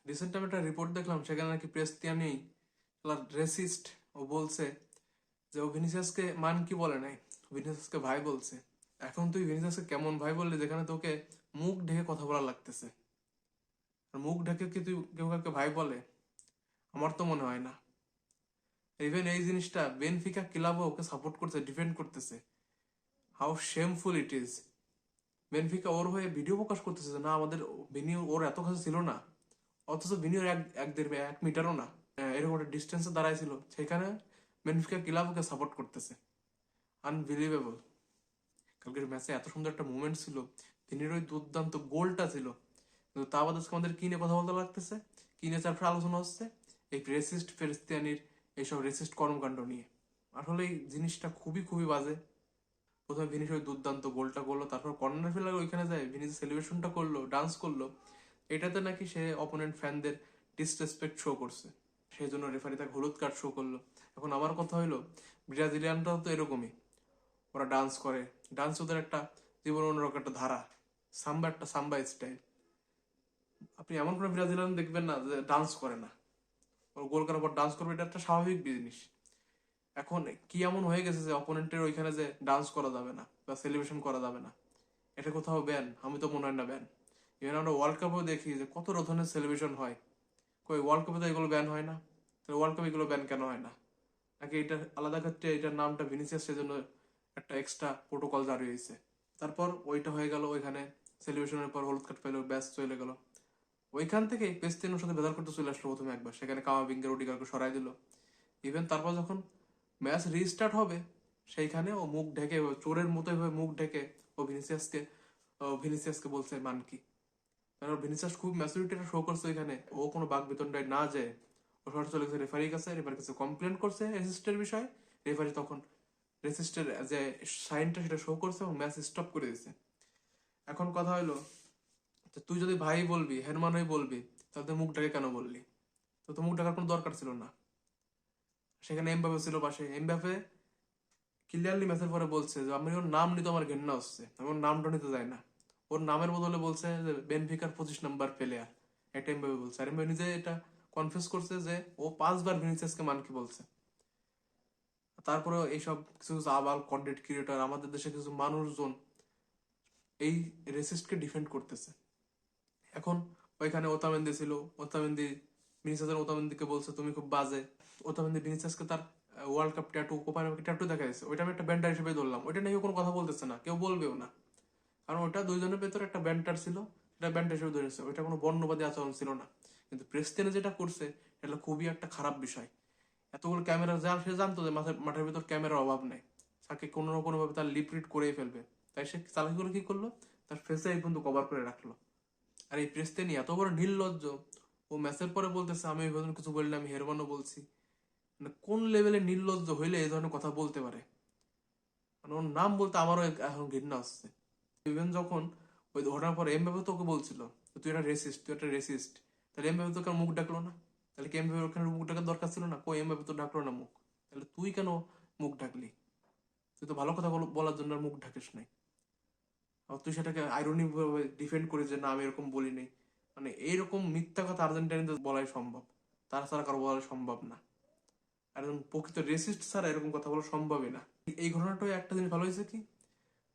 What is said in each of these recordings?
Recent আমি একটা report দেখলাম, সেখানে নাকি প্রেস্তিয়ানি রেসিস্ট। ও বলছে যে ও ভিনিসিয়াসকে মান কি বলে নাই, ভিনিসিয়াসকে ভাই বলছে। এখন তুই ভিনিসিয়াসকে কেমন ভাই বললি যেখানে তোকে মুখ ঢেকে কথা বলা লাগতেছে? আর মুখ ঢেকে কি তুই কেউ কাউকে ভাই বলে? আমার তো মনে হয় না। ইভেন এই জিনিসটা বেনফিকা ক্লাবও ওকে সাপোর্ট করছে, ডিফেন্ড করতেছে। How shameful it is. Benfica ওর হয়ে ভিডিও প্রকাশ করতেছে যে না, আমাদের ভিনি ওর এত কাছে ছিল না, অথচ ভিনিওর এক দেড় 1 মিটারও না, এরকম একটা ডিস্টেন্সে দাঁড়াইছিল, সেখানে বেনফিকা ক্লাব ওকে সাপোর্ট করতেছে। আনবিলিভেবল। কালকের ম্যাচে এত সুন্দর একটা মুভমেন্ট ছিল, ভিনির ওই দুর্দান্ত গোলটা ছিল, কিন্তু তা বাদ আজকে আমাদের কি নিয়ে কথা বলতে লাগতেছে, কি নিয়ে চারটা আলোচনা হচ্ছে? এই রেসিস্ট ফেরেস্তিয়ানির এইসব রেসিস্ট কর্মকাণ্ড নিয়ে। আসলে এই জিনিসটা খুবই খুবই বাজে। প্রথমে ভিনিস ওই দুর্দান্ত গোলটা করলো, তারপর কর্নার ফেলার ওইখানে যায় ভিনিস সেলিব্রেশনটা করলো, ডান্স করলো। এটাতে নাকি সে অপোনেন্ট ফ্যানদের ডিসরেসপেক্ট শো করছে, সেই জন্য রেফারি তাকে হলুদ কার্ড শো করলো। এখন আমার কথা হইলো, ব্রাজিলিয়ানরাও তো এরকমই, ওরা ডান্স করে। ডান্স ওদের একটা জীবন অন্যরকম একটা ধারা, সাম্বা একটা সাম্বা স্টাইল। আপনি এমন কোনো ব্রাজিলিয়ান দেখবেন না যে ডান্স করে না। ওর গোল করার পর ডান্স করবে, এটা একটা স্বাভাবিক জিনিস। এখন কি এমন হয়ে গেছে যে অপোনেন্টের ওইখানে যে ডান্স করা যাবে না বা সেলিব্রেশন করা যাবে না? এটা কোথাও ব্যান? আমি তো মনে হয় না ব্যান। ইভেন আমরা ওয়ার্ল্ড কাপেও দেখি যে কত ধরনের সেলিব্রেশন হয়, কই ওয়ার্ল্ড কাপে তো এগুলো ব্যান হয় না। তাহলে ওয়ার্ল্ড কাপে এগুলো ব্যান কেন হয় না? নাকি এটা আলাদা ক্ষেত্রে এটার নামটা ভিনিসিয়াস, সেজন্য একটা এক্সট্রা প্রোটোকল জারি হয়েছে? তারপর ওইটা হয়ে গেল, ওইখানে সেলিব্রেশনের পর হলুদ কার্ড পেলো, ব্যাস চলে গেল। ওইখান থেকে পেস্তিনোর সাথে বেদার করতে চলে আসলো প্রথমে একবার, সেখানে কামাভিঙ্গের ওডিগারকে সরাই দিল। ইভেন তারপর যখন ম্যাচ রিস্টার্ট হবে, সেইখানে ও মুখ ঢেকে, চোরের মতো এভাবে মুখ ঢেকে ও ভিনিসিয়াসকে বলছে মান কি। কারণ ভিনিসিয়াস খুব ম্যাচুরিটিটা শো করছে ওইখানে, ও কোনো বাক বিতণ্ডায় না যায়, ও সরাসরি চলে গেছে রেফারির কাছে, রেফারির কাছে কমপ্লেন করছে রেসিস্টের বিষয়ে। রেফারি তখন রেসিস্টের যে সাইনটা সেটা শো করছে এবং ম্যাচ স্টপ করে দিয়েছে। এখন কথা হলো, তো তুই যদি ভাই বলবি, হেরমানই বলবি, তাহলে তুই মুখ ঢেকে কেন বললি? তো মুখ ঢাকার কোনো দরকার ছিল না। সেখানে এমবাপে ছিল পাশে, এমবাপে ক্লিয়ারলি ম্যাচের পরে বলছে যে আমি ওর নাম নিতে আমার ঘেন্না হচ্ছে, আমি ওর নামটা নিতে যাই না। ওর নামের বদলে বলছে যে বেনফিকার 25 নম্বর প্লেয়ার, এটা এমবাপে বলছে। আর এমবাপে নিজে এটা কনফিউজ করছে যে ও 5 বার ভিনিসিয়াসকে মান কি বলছে। তারপরে এইসব কিছু কিছু আবাল কন্টেন্ট ক্রিয়েটর, আমাদের দেশে কিছু মানুষজন এই রেসিস্টকে ডিফেন্ড করতেছে। এখন ওইখানে ওতামেন্দি ছিল, ওতামেন্দি ভিনিসিয়াসের ওতামেন্দিকে বলছে তুমি খুব বাজে। ওতামেন্দি ভিনিসিয়াসকে তার world cup tattoo, Copa America tattoo দেখা যাচ্ছে, ওইটা আমি একটা ব্যান্ডার হিসেবে ধরলাম, ওইটা নিয়ে কোনো কথা বলতেছে না, কেউ বলবেও না। কারণ ওটা দুইজনের ভেতরে একটা ব্যান্টার ছিল, সেটা ব্যান্ডার হিসেবে ধরেছে, ওইটা কোনো বর্ণবাদী আচরণ ছিল না। কিন্তু প্রেস্টেনে যেটা করছে, এটা খুবই একটা খারাপ বিষয়। এতগুলো ক্যামেরা, যা সে জানতো যে মাঠের ভেতর ক্যামেরার অভাব নেই, তাকে কোনো না কোনো ভাবে তার লিপ রিড করেই ফেলবে, তাই সে চালাকি করে কি করলো, তার ফেসে এই পর্যন্ত কভার করে রাখলো। আর এই প্রেস্তেনি এত বড় নির্লজ্জ, ও ম্যাচের পরে বলতেছে আমি এই ধরনের কিছু বলি না, আমি হেরমানো বলছি। মানে কোন লেভেলে নির্লজ্জ হইলে এই ধরনের কথা বলতে পারে? মানে ওর নাম বলতে আমারও এখন ঘৃণা আসছে। ইভেন যখন ওই ঘটনার পরে এমবাপে তোকে বলছিল তুই একটা রেসিস্ট, তুই একটা রেসিস্ট, তাহলে এমবাপে তোকে মুখ ডাকলো না? তাহলে কি এমবাপে ওখানে মুখ ডাকার দরকার ছিল না? কই এমবাপে তো ডাকলো না মুখ, তাহলে তুই কেন মুখ ঢাকলি? তুই তো ভালো কথা বলার জন্য আর মুখ ঢাকিস নাই। আর তুই সেটাকে আইরনি ভাবে ডিফেন্ড করিস যে না আমি এরকম বলি নাই। মানে এইরকম মিথ্যা কথা আর্জেন্টাইনদের বলাই সম্ভব, তারা ছাড়া কারো বলা সম্ভব না। আর একজন প্রকৃত রেসিস্ট ছাড়া এরকম কথা বলা সম্ভবই না। এই ঘটনাটাও একটা জিনিস ভালো হয়েছে কি,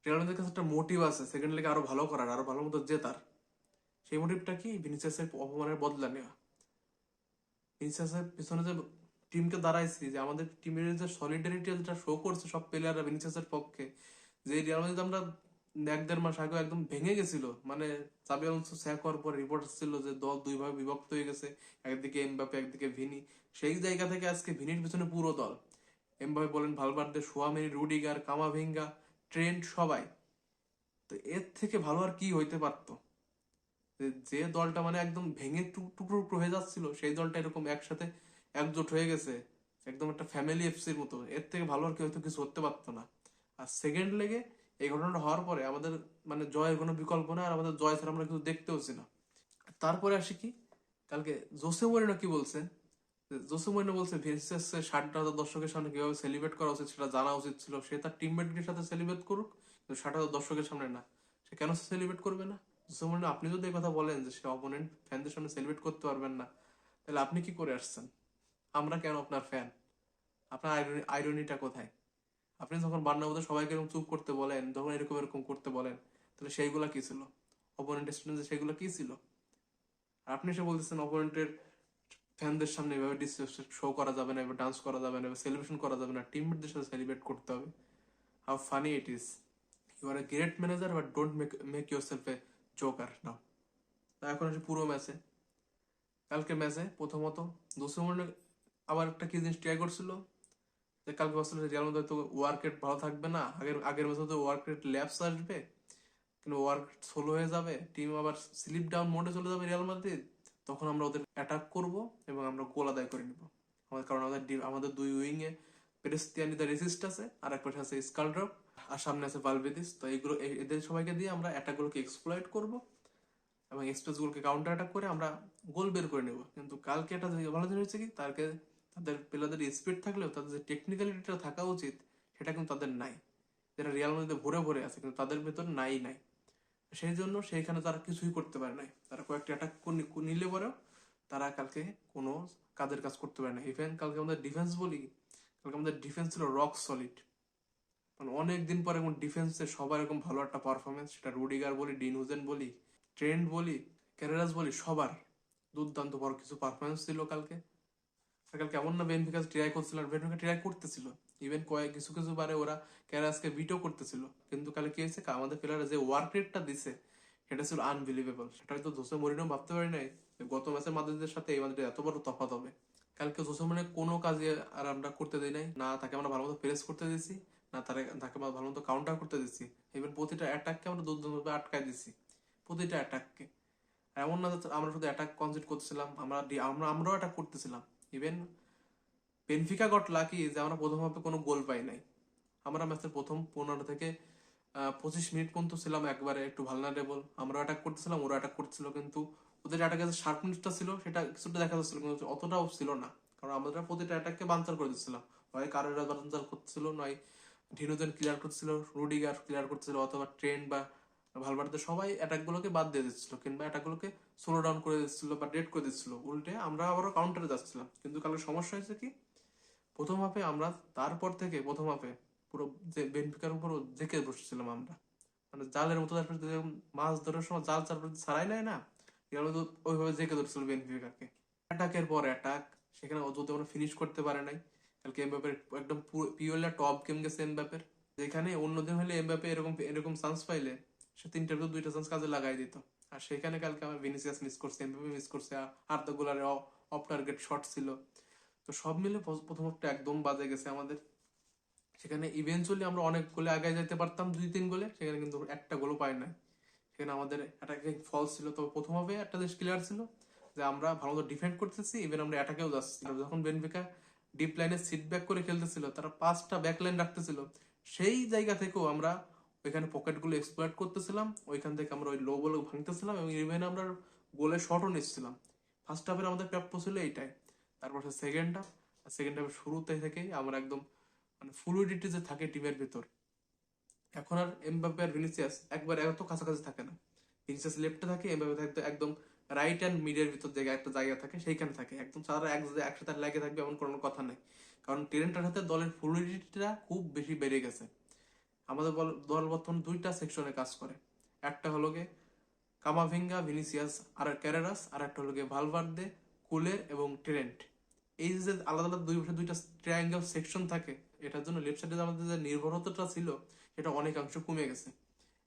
রিয়াল মাদ্রিদের কাছে একটা মোটিভ আছে সেকেন্ড লেগে আরো ভালো করার, আরো ভালো মতো জেতার। সেই মোটিভটা কি, ভিনিসিয়াসের অপমানের বদলা নেওয়া। ভিনিসিয়াসের পিছনে যে টিমকে দাঁড়াইছি, যে আমাদের টিমের যে সলিডারিটি যেটা শো করছে সব প্লেয়াররা ভিনিসিয়াসের পক্ষে, যে রিয়াল মাদ্রিদ আমরা 1-1.5 মাস আগে একদম ভেঙে গেছিল। মানে চাবি আলোনসো স্যাক হওয়ার পর রিপোর্ট ছিল যে দল দুই ভাগে বিভক্ত হয়ে গেছে, একদিকে এমবাপে একদিকে ভিনি। সেই জায়গা থেকে আজকে ভিনির পিছনে পুরো দল, এমবাপে বলেন, ভালভার্দে, সোয়ামেনি, রুডিগার, কামাভিঙ্গা, ট্রেন্ট, সবাই। তো এর থেকে ভালো আর কি হইতে পারতো? যে দলটা মানে একদম ভেঙে টুকরো টুকরো হয়ে যাচ্ছিল, সেই দলটা এরকম একসাথে একজোট হয়ে গেছে, একদম একটা ফ্যামিলি এফসির মতো। এর থেকে ভালো আর কি হয়তো কিছু হতে পারতো না। আর সেকেন্ড লেগে এই ঘটনাটা হওয়ার পরে আমাদের মানে জয়ের কোনো বিকল্প না, আর আমাদের জয় ছাড়া আমরা কিছু দেখতেওছি না। তারপরে আসি কি, কালকে জোসে মরিনো কি বলছে, জোসে মরিনো বলছে ভিনিসিয়াসের 60,000 দর্শকের সামনে কিভাবে সেলিব্রেট করা উচিত সেটা জানা উচিত ছিল। সে তার টিমমেটদের সাথে সেলিব্রেট করুক, কিন্তু 60,000 দর্শকের সামনে না। সে কেন সেলিব্রেট করবে না? যেমন আপনি যদি এই কথা বলেন যে সে অপোনেন্ট ফ্যানদের সামনে সেলিব্রেট করতে পারবেন না, তাহলে আপনি কি করে আসছেন? আমরা কেন আপনার ফ্যান? আপনার আইরনিটা কোথায়? আপনি যখন বার্নাব্যুতে সবাইকে এরকম চুপ করতে বলেন, যখন এরকম এরকম করতে বলেন, তাহলে সেইগুলা কি ছিল? অপোনেন্টের স্টুডেন্ট সেগুলো কি ছিল? আর আপনি এসে বলতেছেন অপোনেন্টের ফ্যানদের সামনে এভাবে ডিসরেসপেক্ট শো করা যাবে না, এভাবে ডান্স করা যাবে না, এভাবে সেলিব্রেশন করা যাবে না, টিমমেটদের সাথে সেলিব্রেট করতে হবে। How funny it is! You are a great manager but don't make yourself a joker now. এখন আসে পুরো ম্যাচে। কালকে ম্যাচে প্রথমত দুসুমনে আবার একটা কি জিনিস ট্রাই করছিল, যে কালকে বলছিল যে রিয়াল মাদ্রিদ তো ওয়ার্ক রেট ভালো থাকবে না, আগের আগের ম্যাচে তো ওয়ার্ক রেট ল্যাপস আসবে, কিন্তু ওয়ার্ক স্লো হয়ে যাবে, টিম আবার স্লিপ ডাউন মোডে চলে যাবে রিয়াল মাদ্রিদ, তখন আমরা ওদের অ্যাটাক করব এবং আমরা গোল আদায় করে নিব। কারণ আমাদের দুই উইং এ পেরেস্তিয়ানি দ্য রেসিস্ট আছে, আর এক পাশে আছে স্কালড্রপ, আর সামনে আছে ভালভেদিস। তো এইগুলো এদের সবাইকে দিয়ে আমরা অ্যাটাকগুলোকে এক্সপ্লয়েট করব এবং স্পেস গুলোকে কাউন্টার অ্যাটাক করে আমরা গোল বের করে নেব। কিন্তু কালকে একটা ভালো জিনিস হচ্ছে কি, তাদের প্লেয়ারদের স্পিড থাকলেও তাদের যে টেকনিক্যালিটিটা থাকা উচিত সেটা কিন্তু তাদের নাই, যেটা রিয়াল মাদ্রিদে ভরে ভরে আছে, কিন্তু তাদের ভেতর নাই। সেই জন্য সেইখানে তারা কিছুই করতে পারে নাই। তারা কয়েকটা অ্যাটাক নিলে পরেও তারা কালকে কোনো কাজের কাজ করতে পারে না। ইভেন কালকে আমাদের ডিফেন্স বলি, কালকে আমাদের ডিফেন্স ছিল রক সলিড। মানে অনেকদিন পরে এখন ডিফেন্সে সবার এরকম ভালো একটা পারফরমেন্স, সেটা রুডিগার বলি, ডিন হুজেন বলি, ট্রেন্ট বলি, ক্যারেরাস বলি, সবার দুর্দান্ত বড় কিছু পারফরমেন্স ছিল কালকে। আর কালকে এমন না বেনফিকা ট্রাই করছিল, আর বেনফিকা ট্রাই করতেছিল, ইভেন কয়েক কিছু কিছু বারে ওরা ক্যারাসকে বিটও করতেছিল। কিন্তু কালকে কি হয়েছে, আমাদের প্লেয়াররা যে ওয়ার্ক রেটটা দিছে সেটা ছিল আনবিলিভেবল। সেটা হয়তো জোসে মরিনও ভাবতে পারি নাই যে গত ম্যাচের মাদ্রিদের সাথে এই মাদ্রিদের এত বড় তফাৎ হবে। কালকে জোসে মরিনও কোনো কাজে আর আমরা করতে দিই নাই, না তাকে আমরা ভালো মতো প্রেস করতে দিছি, না তাকে ভালো মতো কাউন্টার করতে দিছি। ইভেন প্রতিটা অ্যাটাককে আমরা দুর্দান্তভাবে আটকায় দিছি, প্রতিটা অ্যাটাককে। এমন না যে আমরা শুধু অ্যাটাক কনসিড করতেছিলাম, আমরাও অ্যাটাক করতেছিলাম। ইভেন বেনফিকা গট লাকি যে আমরা প্রথম হাফে কোনো গোল পাই নাই। আমরা ম্যাচের প্রথম 15 থেকে 25 মিনিট পর্যন্ত ছিলাম একবারে একটু ভালনারেবল, আমরা অ্যাটাক করতেছিলাম, ওরা অ্যাটাক করতেছিল, কিন্তু ওদের অ্যাটাকের যে শার্পনেসটা ছিল সেটা কিছুটা দেখা যাচ্ছিল, কিন্তু অতটাও ছিল না। কারণ আমরা প্রতিটা অ্যাটাককে বাঞ্চার করে দিচ্ছিলাম, হয় কারোরা বাঞ্চার করতেছিল, নয় ঢিনুজেন ক্লিয়ার করতেছিল, রুডিগার ক্লিয়ার করতেছিল, অথবা ট্রেন বা ভালভার্দে সবাই অ্যাটাকগুলোকে বাদ দিয়ে দিচ্ছিল, কিংবা অ্যাটাকগুলোকে স্লো ডাউন করে দিচ্ছিল বা ডেড করে দিচ্ছিল। উল্টে আমরা আবারও কাউন্টারে যাচ্ছিলাম। কিন্তু কালকে সমস্যা হয়েছে কি, প্রথম হাফে আমরা তারপর থেকে প্রথম হাফে পুরো যে বেনফিকার উপরও জেকে বসেছিলাম আমরা, মানে জালের মতো চারপাশে যেরকম মাছ ধরার সময় জাল চারপাশে ছাড়াই নেয় না, এগুলো তো ওইভাবে জেকে ধরছিল বেনফিকাকে, অ্যাটাকের পর অ্যাটাক। সেখানে ও যদি আমরা ফিনিশ করতে পারে নাই। কালকে এমবাপের একদম পিওরলি টপ গেম গেছে এমবাপের, যেখানে অন্যদিন হলে এমবাপে এরকম এরকম চান্স পাইলে সে তিনটার তো দুইটা চান্স কাজে লাগাই দিত। আর সেখানে কালকে আমার ভিনিসিয়াস মিস করছে, এমবাপে মিস করছে, আর তো গোলারে অফ টার্গেট শট ছিল। তো সব মিলে প্রথম একটা একদম বাজে গেছে আমাদের। সেখানে ইভেনচুয়ালি আমরা অনেক গোলে আগে যেতে পারতাম, 2-3 গোলে, সেখানে কিন্তু একটা গোলও পাই না। সেখানে আমাদের অ্যাটাকিং ফলস ছিল। তো প্রথম হবে একটা জিনিস ক্লিয়ার ছিল যে আমরা ভালো মতো ডিফেন্ড করতেছি, ইভেন আমরা অ্যাটাকেও যাচ্ছি। যখন বেনফিকা ডিপ লাইনে সিট ব্যাক করে খেলতেছিল, তারা 5টা ব্যাক লাইন রাখতেছিল, সেই জায়গা থেকেও আমরা ওইখানে পকেটগুলো এক্সপ্লয়েট করতেছিলাম, ওইখান থেকে আমরা ওই লো বল ভাঙতেছিলাম, এবং ইভেন আমরা গোলে শটও নিচ্ছিলাম। ফার্স্ট হাফের আমাদের প্রাপ্য ছিল এইটাই। তারপর সেকেন্ড হাফের শুরুতে থেকেই আমরা একদম মানে ফ্লুইডিটি যে থাকে টিমের ভিতর, এখন আর এমবাপে আর ভিনিসিয়াস একবার এত কাছাকাছি থাকে না। ভিনিসিয়াস লেফটে থাকে, এমবাপে থাকতে একদম রাইট অ্যান্ড মিডের ভিতর জায়গা একটা জায়গা থাকে, সেইখানে থাকে একদম তারা একসাথে লেগে থাকবে এমন কোনো কথা নেই। কারণ ট্রেন্টের হাতে দলের ফ্লুইডিটিটা খুব বেশি বেড়ে গেছে। আমাদের দল বর্তমানে দুইটা সেকশনে কাজ করে। একটা হলো গিয়ে কামাভিঙ্গা, ভিনিসিয়াস আর ক্যারেরাস, আর একটা হলো গিয়ে ভালভার্দে, কুলের এবং ট্রেন্ট। এই যে আলাদা আলাদা দুই পাশে দুইটা ট্রায়াঙ্গেল সেকশন থাকে, এটার জন্য লেফট সাইডে আমাদের যে নির্ভরতাটা ছিল সেটা অনেকাংশ কমে গেছে।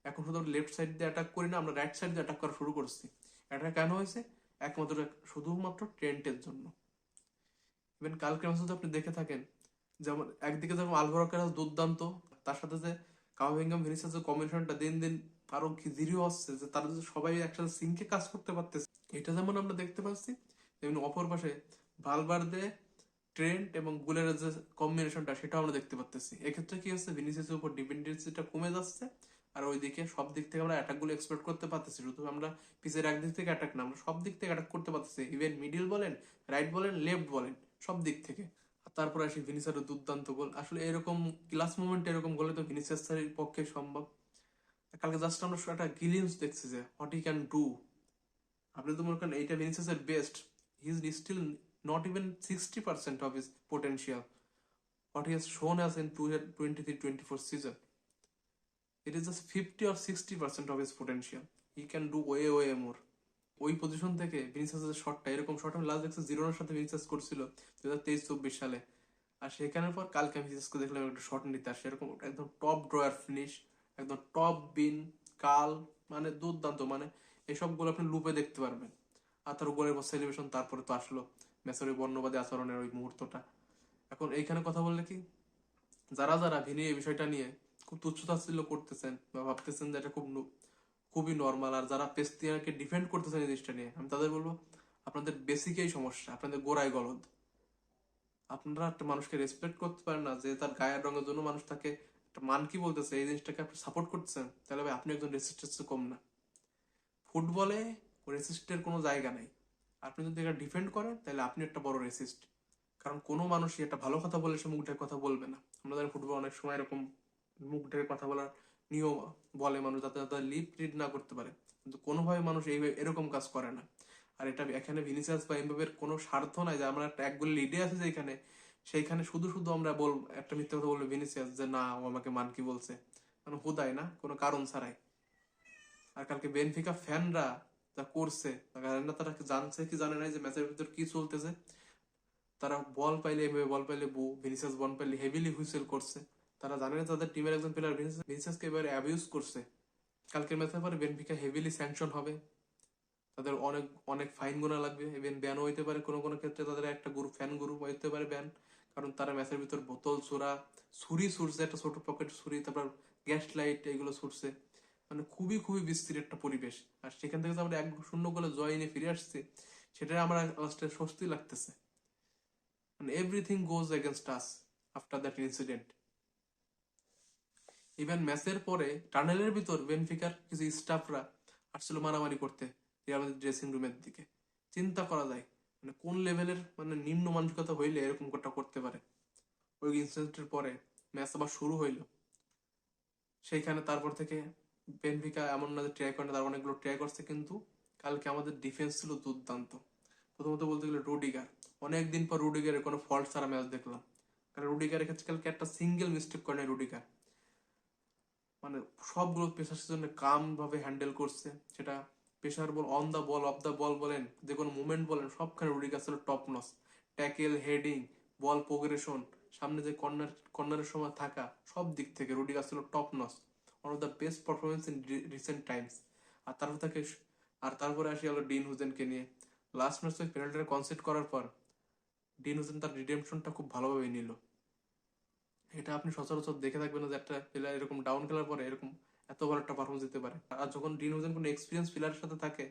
এখন শুধু আমরা লেফট সাইড দিয়ে অ্যাটাক করি না, আমরা রাইট সাইড দিয়ে অ্যাটাক করা শুরু করছি। এটা কেন হয়েছে? একমাত্র শুধুমাত্র ট্রেন্টের জন্য। ইভেন কালকে ম্যাচে যদি আপনি দেখে থাকেন, যেমন একদিকে যেমন আলভারো ক্যারাস দুর্দান্ত, তার সাথে যে কামাভিঙ্গা ভিনিসিয়াস যে কম্বিনেশনটা দিন দিন আরো দৃঢ় হচ্ছে, যে তারা যে সবাই একসাথে সিঙ্কে কাজ করতে পারতেছে, এটা যেমন আমরা দেখতে পাচ্ছি, তেমনি অপর পাশে ভালভার্দে, ট্রেন্ট এবং গুলের যে কম্বিনেশনটা সেটাও আমরা দেখতে পাচ্ছি। এক্ষেত্রে কি হচ্ছে, ভিনিসিয়াসের উপর ডিপেন্ডেন্সিটা কমে যাচ্ছে, আর ওইদিকে সব দিক থেকে আমরা অ্যাটাক গুলো এক্সপেক্ট করতে পারতেছি। শুধু আমরা পিছের একদিক থেকে অ্যাটাক না, আমরা সব দিক থেকে অ্যাটাক করতে পারতেছি, ইভেন মিডিল বলেন, রাইট বলেন, লেফট বলেন, সব দিক থেকে। আর তারপর আসি ভিনিসিয়াসের দুর্দান্ত গোল। আসলে এরকম ক্লাস মোমেন্ট, এরকম গোলে তো ভিনিসিয়াসের পক্ষে সম্ভব। কালকে জাস্ট আমরা একটা গ্লিমস দেখছি যে হোয়াট হি ক্যান ডু। আপনি তো মনে করেন এইটা ভিনিসিয়াসের best, he is still not even 60% of his potential what he has shown us in 23-24 season. It is just 50 or 60% of his potential. He can do way more. ওই position থেকে ভিনিসিয়াসের শটটা, এরকম শট আমি লাস্ট দেখছি জিরোনার সাথে Vinicius করছিল 2023-24 সালে। আর সেখানের পর কালকে আমি ভিনিসিয়াসকে দেখলাম একটা শট নিতে, আর সেরকম একদম টপ ড্রয়ার ফিনিশ, একদম টপ বিন কাল, মানে দুর্দান্ত, মানে এসব গোল আপনি লুপে দেখতে পারবেন। আর তার গোলের পর সেলিব্রেশন, তারপরে তো আসলো মেসের ওই বর্ণবাদী আচরণের ওই মুহূর্তটা। এখন এইখানে কথা বললে কি, যারা যারা ভিনি এই বিষয়টা নিয়ে খুব তুচ্ছতাচ্ছিল্য করতেছেন বা ভাবতেছেন যে এটা খুবই নর্মাল, আর যারা পেস্তিয়াকে ডিফেন্ড করতেছেন এই জিনিসটা নিয়ে, আমি তাদের বলবো আপনাদের বেসিকেই সমস্যা, আপনাদের গোড়ায় গলদ। আপনারা একটা মানুষকে রেসপেক্ট করতে পারেন না, যে তার গায়ের রঙের জন্য মানুষ তাকে একটা মান কি বলতেছে, এই জিনিসটাকে আপনি সাপোর্ট করতেছেন, তাহলে ভাই আপনি একজন রেসিস্টেন্স কম না। ফুটবলে রেসিস্টের কোনো জায়গা নাই। আপনি যদি এটা ডিফেন্ড করেন তাহলে আপনি একটা বড় রেসিস্ট। কারণ কোনো মানুষই একটা ভালো কথা বলে সে মুখ ঢেকে কথা বলবে না। আমরা জানি ফুটবল অনেক সময় এরকম মুখ ঢেকে কথা বলার নিয়ম বলে মানুষ, যাতে তাদের লিপ রিড না করতে পারে, কিন্তু কোনোভাবে মানুষ এরকম কাজ করে না। আর এটা এখানে ভিনিসিয়াস বা এমবাপের কোনো স্বার্থ নাই যে আমরা একটা এক গোলে লিডে আছি যেখানে, সেইখানে শুধু শুধু আমরা একটা মিথ্যা কথা বলবো ভিনিসিয়াস যে না ও আমাকে মান কি বলছে, মানে হুদায় না, কোনো কারণ ছাড়াই। আর কালকে বেনফিকা ফ্যানরা যা করছে, তারা জানছে কি জানে নাই যে ম্যাচের ভিতর কি চলতেছে। তারা বল পাইলে এভাবে, বল পাইলে ভিনিসিয়াস বল পাইলে হেভিলি হুইসেল করছে। তারা জানে না তাদের টিমের একজন প্লেয়ার ভিনিসিয়াসকে এবারে অ্যাবিউজ করছে। কালকের ম্যাচের পরে বেনফিকা হেভিলি স্যাংশন হবে, তাদের অনেক অনেক ফাইন গোনা লাগবে, ইভেন ব্যানও হইতে পারে কোনো কোনো ক্ষেত্রে, তাদের একটা গ্রুপ ফ্যান গ্রুপ হইতে পারে ব্যান। কারণ তারা ম্যাচের ভিতর বোতল ছোড়া, ছুরি ছুটছে, একটা ছোট পকেট ছুরি, তারপর গ্যাস লাইট এগুলো ছুটছে, মানে খুবই বিস্তৃত একটা পরিবেশ। আর সেখান থেকে যে আমরা 1-0 গোলে জয় নিয়ে ফিরে আসছি, সেটা আমার লাস্টে স্বস্তি লাগতেছে। মানে everything goes against us after that incident. Even ম্যাচের পরে টানেলের ভিতর বেনফিকার কিছু স্টাফরা আসছিল মারামারি করতে রিয়াল মাদ্রিদ ড্রেসিং রুমের দিকে। চিন্তা করা যায় মানে কোন লেভেলের, মানে নিম্ন মানসিকতা হইলে এরকম করতে পারে। ওই ইনসিডেন্টের পরে ম্যাচ আবার শুরু হইলো, সেইখানে তারপর থেকে বেনফিকা এমন না যে ট্রাই করে না, তার অনেকগুলো ট্রাই করছে, কিন্তু কালকে আমাদের ডিফেন্স ছিল দুর্দান্ত। প্রথমত বলতে গেলে রুডিগার, অনেকদিন পর রুডিগারের কোনো ফল্ট ছাড়া ম্যাচ দেখলাম। কারণ রুডিগারের ক্ষেত্রে কালকে একটা সিঙ্গেল মিস্টেক করে নাই রুডিগার, মানে সবগুলো প্রেশার জন্য কাম ভাবে হ্যান্ডেল করছে। সেটা pressure ball, on the ball, off the ball বলেন, যে কোনো মুভমেন্ট বলেন, সবখানে রুডিগার ছিল top notch. Tackle, heading, ball progression, সামনে যে কর্নারের সময় থাকা, সব দিক থেকে রুডিগার ছিল top notch, one of the best performance in recent times. আর তারপর থেকে, আর তারপরে আসি হলো ডিন হুজেনকে নিয়ে। লাস্ট ম্যাচ ওই পেনাল্টিটা কনসিড করার পর ডিন হুজেন তার রিডেমশনটা খুব ভালোভাবে নিল। এটা আপনি সচরাচর দেখে থাকবেন না যে একটা প্লেয়ার এরকম ডাউন খেলার পরে এরকম এত ভালো একটা পারফরমেন্স দিতে পারে। আর যখন ডিন হুজেন কোনো এক্সপিরিয়েন্স প্লেয়ারের সাথে থাকে,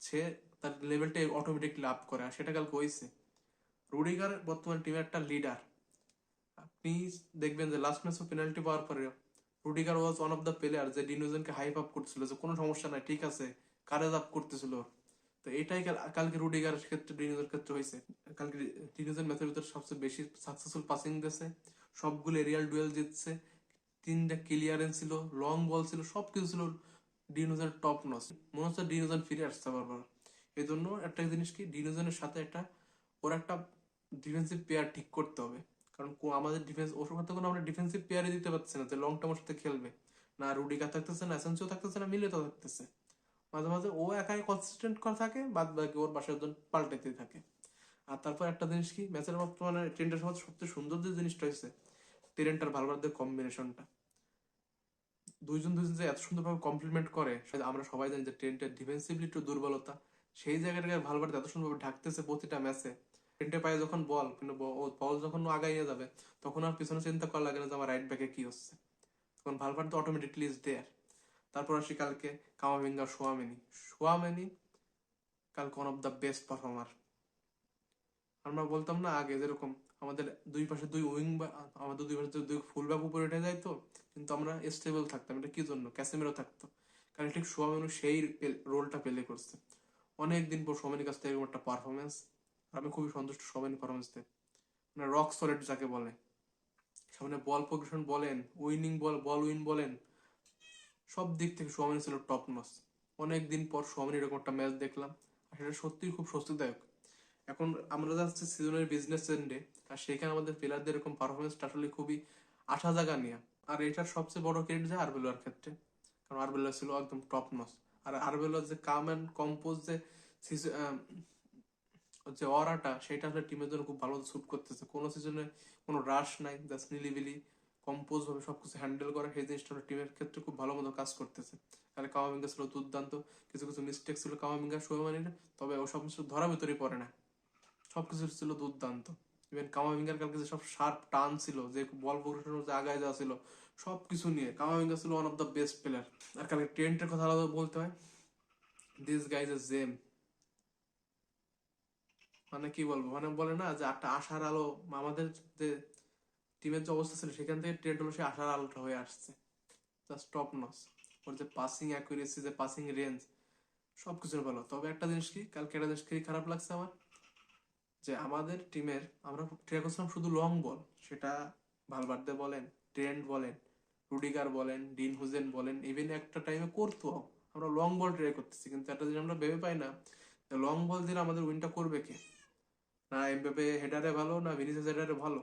সে তার লেভেলটা অটোমেটিকলি আপ করে, আর সেটা কালকে হয়েছে। রুডিগার বর্তমান টিমের একটা লিডার। আপনি দেখবেন যে লাস্ট ম্যাচে পেনাল্টি পাওয়ার পরে Rudiger was one of the player যে ডিন হুজেনকে হাইপ আপ করছিল, যে কোনো সমস্যা নাই, ঠিক আছে, কারেজ আপ করতেছিল। তো এটাই কালকে রুডিগার ক্ষেত্রে, ডিন হুজের ক্ষেত্রে হয়েছে। কালকে ডিন হুজেন ম্যাচের ভিতরে সবচেয়ে বেশি সাকসেসফুল পাসিং দিয়েছে, সবগুলো এরিয়াল ডুয়েল জিতছে, 3টা ক্লিয়ারেন্স ছিল, লং বল ছিল, সবকিছু ছিল ডিনোজের টপ নস। মনে হচ্ছে ডিনোজন ফিরে আসতে বারবার। এই জন্য একটা জিনিস কি, ডিনোজনের সাথে ওর একটা ডিফেন্সিভ পেয়ার ঠিক করতে হবে। কারণ আমাদের ডিফেন্স ওর সাথে কোনো আমরা ডিফেন্সিভ পেয়ারই দিতে পারছি না যে লং টার্ম ওর সাথে খেলবে। না রুডিগার থাকতেছে, না অ্যাসেন্সিও থাকতেছে, না মিলেতো থাকতেছে। মাঝে মাঝে ও একাই কনসিস্টেন্ট করা থাকে, বাদ বাকি ওর পাশের জন পাল্টাইতে থাকে। আর তারপর একটা জিনিস কি, ম্যাচের বর্তমানে ট্রেন্ডের সময় সবচেয়ে সুন্দর যে জিনিসটা হয়েছে টেরেন্টার ভালভার্দের কম্বিনেশনটা। দুইজন যে এত সুন্দরভাবে কমপ্লিমেন্ট করে, আমরা সবাই জানি যে ট্রেন্টের ডিফেন্সিভলি একটু দুর্বলতা, সেই জায়গাটাকে ভালভার্দে এত সুন্দরভাবে ঢাকতেছে প্রতিটা ম্যাচে। ট্রেন্টের পায়ে যখন বল, কিন্তু বল যখন আগায় নিয়ে যাবে, তখন আর পিছনে চিন্তা করা লাগে না যে আমার রাইট ব্যাকে কি হচ্ছে, তখন ভালভার্দে অটোমেটিকলি ইজ দেয়ার। তারপর আসি কালকে কামাভিঙ্গা, সোয়ামেনি কালকে one of the best performer. আমরা বলতাম না আগে যেরকম আমাদের দুই পাশে দুই উইং, বা আমাদের দুই পাশে দুই ফুল ব্যাক উপরে উঠে যাইতো, কিন্তু আমরা স্টেবল থাকতাম। এটা কি জন্য? ক্যাসেমিরো থাকতো। কারণ ঠিক সোয়ামেনু সেই রোলটা প্লে করছে। অনেকদিন পর সোমেনের কাছ থেকে এরকম একটা পারফরমেন্স, আমি খুবই সন্তুষ্ট সোমেনের পারফরমেন্স থেকে। মানে রক সলিড যাকে বলে, সামনে বল প্রোগ্রেশন বলেন, উইনিং বল উইন বলেন, সব দিক থেকে সোয়ামিনি ছিল টপ নচ। অনেকদিন পর সোয়ামিনি এরকম একটা ম্যাচ দেখলাম, আর সেটা সত্যিই খুব স্বস্তিদায়ক। এখন আমরা যাচ্ছি সিজনের বিজনেস এন্ডে, আর সেখানে আমাদের প্লেয়ারদের এরকম পারফরমেন্সটা আসলে খুবই আশা জাগা নিয়ে। আর এটার সবচেয়ে বড় ক্রেডিট যায় আরবেলোর ক্ষেত্রে, কারণ আরবেলো ছিল একদম টপ নচ। আর আরবেলোর যে কাম অ্যান্ড কম্পোজ যে অরাটা, সেটা আসলে টিমের জন্য খুব ভালো স্যুট করতেছে। কোনো সিজনে কোনো রাশ নাই, জাস্ট নিলিবিলি কম্পোজ ভাবে সবকিছু হ্যান্ডেল করে, সেই জিনিসটা টিমের ক্ষেত্রে খুব ভালো মতো কাজ করতেছে। তাহলে কামাবিঙ্গা ছিল দুর্দান্ত, কিছু কিছু মিস্টেক ছিল কামাবিঙ্গা সোমানির, তবে ও সব কিছু ধরা ভিতরে পড়ে না, সবকিছু ছিল দুর্দান্ত। ইভেন কামাবিঙ্গার কালকে যে সব শার্প টান ছিল, যে বল প্রোগ্রেশনের যে আগায় যাওয়া ছিল, সবকিছু নিয়ে কামাবিঙ্গা ছিল one of the best player. আর কালকে ট্রেন্টের কথা আলাদা বলতে হয়, দিস গাইজ এ জেম। মানে কি বলবো, মানে বলে না যে একটা আশার আলো, আমাদের যে টিমের যে অবস্থা ছিল সেখান থেকে ট্রেন্ট হলো সে আশার আলোটা হয়ে আসছে, জাস্ট টপ নচ। ওর যে পাসিং অ্যাকুরেসি, যে পাসিং রেঞ্জ, সবকিছুর ভালো। তবে একটা জিনিস কি, কালকে একটা জিনিস কি খারাপ লাগছে আমার, যে আমাদের টিমের আমরা ট্রাই করছিলাম শুধু লং বল, সেটা ভালভার্দে বলেন, ট্রেন্ট বলেন, রুডিগার বলেন, ডিন হুজেন বলেন, ইভেন একটা টাইমে করতো, আমরা লং বল ট্রাই করতেছি। কিন্তু একটা জিনিস আমরা ভেবে পাই না, লং বল দিলে আমাদের উইনটা করবে কে? না এমবাপে হেডারে ভালো, না ভিনিসিয়াস হেডারে ভালো,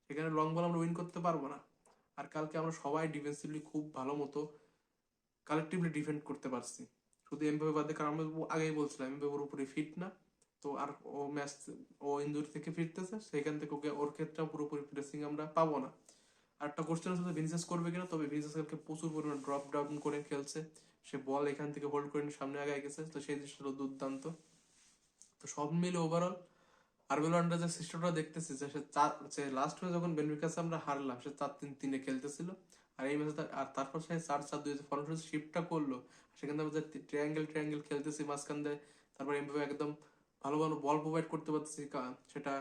সেখানে লং বল আমরা উইন করতে পারবো না। আর কালকে আমরা সবাই ডিফেন্সিভলি খুব ভালো মতো কালেকটিভলি ডিফেন্ড করতে পারছি, শুধু এমবাপে বাদে। কারণ আমরা আগেই বলছিলাম এমবাপে পুরোপুরি ফিট না, তো আর ও ম্যাচ, ও ইনজুরি থেকে ফিরতেছে, সেখান থেকে ওকে ওর ক্ষেত্রে পুরোপুরি প্রেসিং আমরা পাবো না। আর একটা কোশ্চেন আছে ভিনিসিয়াস করবে কিনা, তবে ভিনিসিয়াস কালকে প্রচুর পরিমাণ ড্রপ ডাউন করে খেলছে, সে বল এখান থেকে হোল্ড করে নিয়ে সামনে আগায় গেছে, তো সেই জিনিসটা দুর্দান্ত। তো সব মিলে ওভারঅল আরবেলো আন্ডার যে সিস্টেমটা দেখতেছি, যে সে চার, যে লাস্ট ম্যাচ যখন বেনফিকাসে আমরা হারলাম, সে 4-3-3 খেলতেছিল। আর এই ম্যাচে আর তারপর সে 4-4-2 ফরমেশন শিফটটা করলো, সেখানে আমরা যে ট্রায়াঙ্গেল ট্রায়াঙ্গেল খেলতেছি মাঝখান দিয়ে, তারপর এমভাবে একদম ভালো ভালো বল প্রোভাইড করতে পারতেছি, সেটা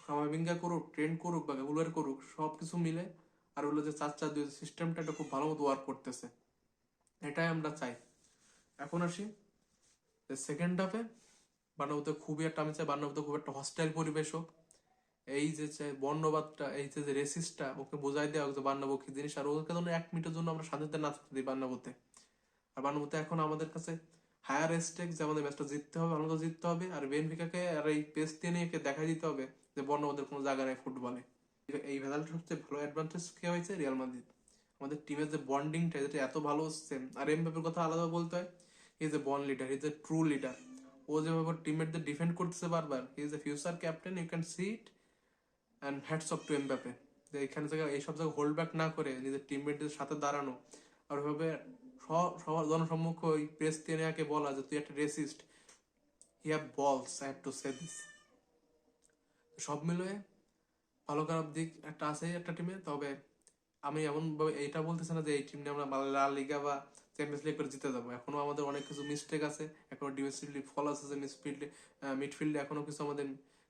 কামাভিঙ্গা করুক, ট্রেন্ড করুক বা গুলার করুক, সবকিছু মিলে আর হলো যে 4-4-2 সিস্টেমটা, এটা খুব ভালো মতো ওয়ার্ক করতেছে, এটাই আমরা চাই। এখন আসি সেকেন্ড হাফে। বার্নাব্যুতে খুবই একটা, আমি চাই বার্নাব্যুতে খুব একটা হস্টাইল পরিবেশ হোক। এই যে বর্ণবাদটা, এই যে রেসিস্টটা, ওকে বোঝাই দেওয়া যে বার্নাব্যু কি জিনিস, আর ওকে জন্য 1 মিনিটের জন্য আমরা শান্তিতে না থাকতে দিই বার্নাব্যুতে। আর বার্নাব্যুতে এখন আমাদের কাছে হায়ার স্টেক, যে আমাদের ম্যাচটা জিততে হবে, আমাদের জিততে হবে। আর বেনফিকাকে আর এই পেস দিয়ে নিয়ে দেখাই দিতে হবে যে বর্ণবাদের কোনো জায়গা নেই ফুটবলে। এই ভেদালটা সবচেয়ে ভালো অ্যাডভান্টেজ কি হয়েছে রিয়াল মাদ্রিদ, আমাদের টিমের যে বন্ডিংটা, যেটা এত ভালো হচ্ছে। আর এমবাপ্পের কথা আলাদা বলতে হয়, he is a born leader, he is a true leader. ও যেভাবে টিমমেটদের ডিফেন্ড করতেছে বারবার, he is a future captain, you can see it. And hats off to Mbappe, যে এখানে জায়গায় এইসব জায়গায় হোল্ড ব্যাক না করে নিজের টিমমেটদের সাথে দাঁড়ানো, আর ওইভাবে সবার জনসম্মুখে ওই প্রেস তিনিয়াকে বলা যে তুই একটা রেসিস্ট, হি হ্যাভ বলস, I have to say this. সব মিলিয়ে ভালো খারাপ দিক একটা আছে একটা টিমে। তবে আমি এমন ভাবে এইটা বলতেছি না যে এই টিম নিয়ে আমরা লা লিগা বা চ্যাম্পিয়ন্স লিগ করে জিতে যাবো। এখনো আমাদের অনেক কিছু মিস্টেক আছে, এখনো ডিফেন্সিভলি ফল আছে, যে মিডফিল্ডে এখনো কিছু আমাদের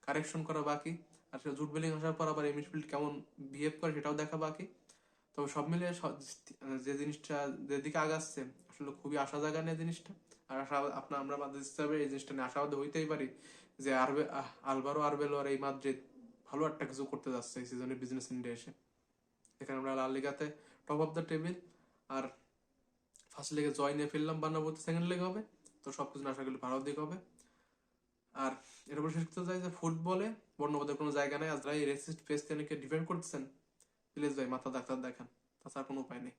কারেকশন করা বাকি। আর সেটা জুট বেলিং আসার পর আবার এই মিডফিল্ড কেমন বিহেভ করে সেটাও দেখা বাকি। তবে সব মিলিয়ে যে জিনিসটা যেদিকে আগাচ্ছে, আসলে খুবই আশা জাগা নিয়ে জিনিসটা। আর আশা আপনার আমরা মাদ্রিদ হিসাবে এই জিনিসটা নিয়ে আশাবাদী হইতেই পারি যে আলভারো আরবেলো আর এই মাদ্রিদ ভালো একটা কিছু করতে যাচ্ছে এই সিজনে বিজনেস ইন্ডিয়া এসে। এখানে আমরা লা লিগাতে টপ অফ দ্য টেবিল, আর ফার্স্ট লিগে জয় নিয়ে ফেললাম, বান্নাবুতে সেকেন্ড লিগ হবে। তো সবকিছু আশা করি ভালো দিক হবে। আর এর উপর শেষ করতে চাই যে ফুটবলে বর্ণবাদের কোনো জায়গা নেই। আজরা এই রেসিস্ট ফেস থেকে ডিফেন্ড করতেছেন, প্লিজ ভাই মাথা ডাক্তার দেখান, তাছাড়া কোনো উপায় নেই।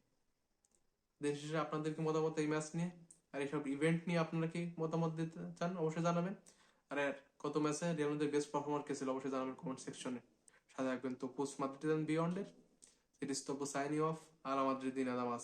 দিন শেষে আপনাদেরকে মতামত এই ম্যাচ নিয়ে আর এইসব ইভেন্ট নিয়ে আপনারা কি মতামত দিতে চান অবশ্যই জানাবেন। আর কত ম্যাচে রিয়াল মাদ্রিদের বেস্ট পারফর্মার কে ছিল অবশ্যই জানাবেন কমেন্ট সেকশনে। সাথে রাখবেন তো পোস্ট মাদ্রিদ বিয়ন্ডের, ইট ইস তো সাইনিং অফ। আলা মাদ্রিদিনা নামাজ।